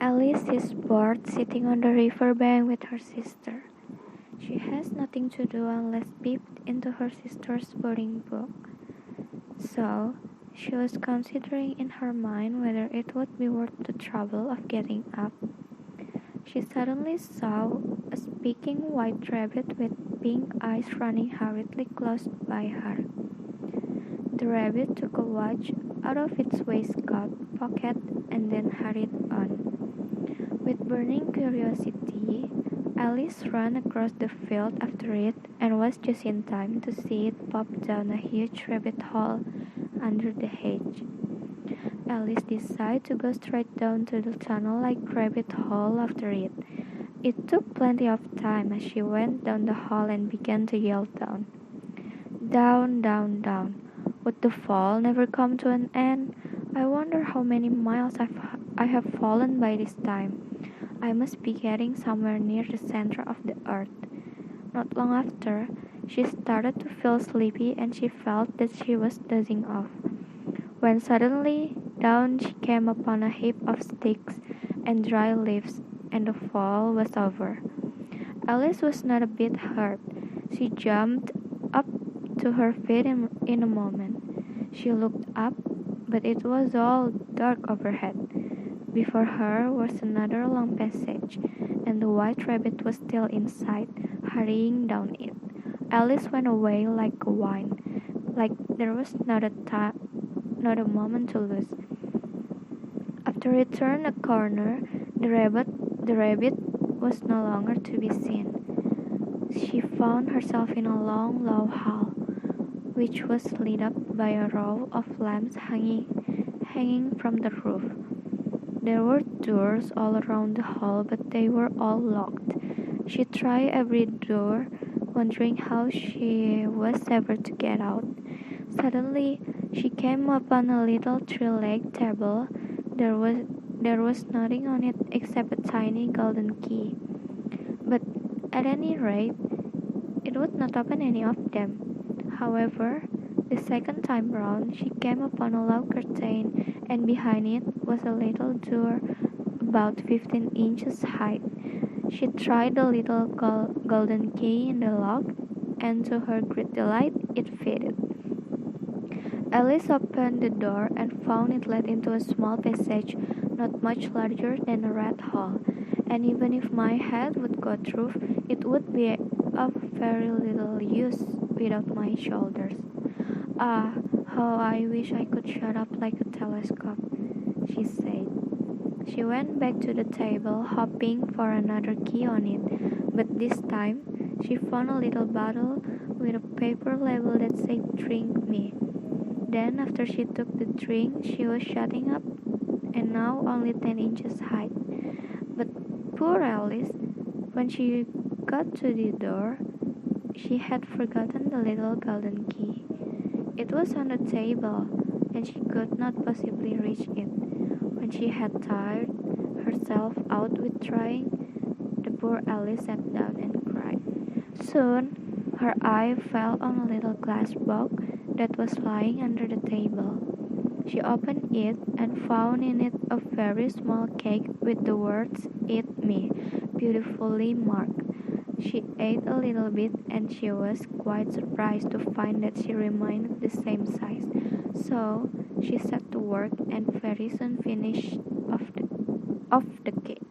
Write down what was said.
Alice is bored sitting on the riverbank with her sister. She has nothing to do unless peeped into her sister's boarding book. So, she was considering in her mind whether it would be worth the trouble of getting up. She suddenly saw a speaking white rabbit with pink eyes running hurriedly close by her. The rabbit took a watch out of its waistcoat pocket and then hurried on. With burning curiosity, Alice ran across the field after it and was just in time to see it pop down a huge rabbit hole under the hedge. Alice decided to go straight down to the tunnel-like rabbit hole after it. It took plenty of time as she went down the hole and began to yell down. Down, down, down. Would the fall never come to an end? I wonder how many miles I have fallen by this time. I must be getting somewhere near the center of the earth. Not long after, she started to feel sleepy and she felt that she was dozing off, when suddenly down she came upon a heap of sticks and dry leaves, and the fall was over. Alice was not a bit hurt. She jumped up to her feet in a moment. She looked up, but it was all dark overhead. Before her was another long passage, and the white rabbit was still inside, hurrying down it. Alice went away like a wind, like there was not a moment to lose. After it turned a corner, the rabbit was no longer to be seen. She found herself in a long, low hall, which was lit up by a row of lamps hanging from the roof. There were doors all around the hall, but they were all locked. She tried every door, wondering how she was ever to get out. Suddenly, she came upon a little three-legged table. There was nothing on it except a tiny golden key. But at any rate, it would not open any of them. However, the second time round, she came upon a low curtain, and behind it was a little door about 15 inches high. She tried the little golden key in the lock, and to her great delight, it fitted. Alice opened the door and found it led into a small passage not much larger than a rat hole, and even if my head would go through, it would be of very little use without my shoulders. Ah, how I wish I could shut up like a telescope, she said. She went back to the table, hoping for another key on it, but this time she found a little bottle with a paper label that said "Drink me." Then, after she took the drink, she was shutting up, and now only 10 inches high. But poor Alice, when she got to the door, she had forgotten the little golden key. It was on the table, and she could not possibly reach it. When she had tired herself out with trying, the poor Alice sat down and cried. Soon, her eye fell on a little glass box that was lying under the table. She opened it and found in it a very small cake with the words "Eat me" beautifully marked. She ate a little bit and she was quite surprised to find that she remained the same size. So she set to work and very soon finished off the cake.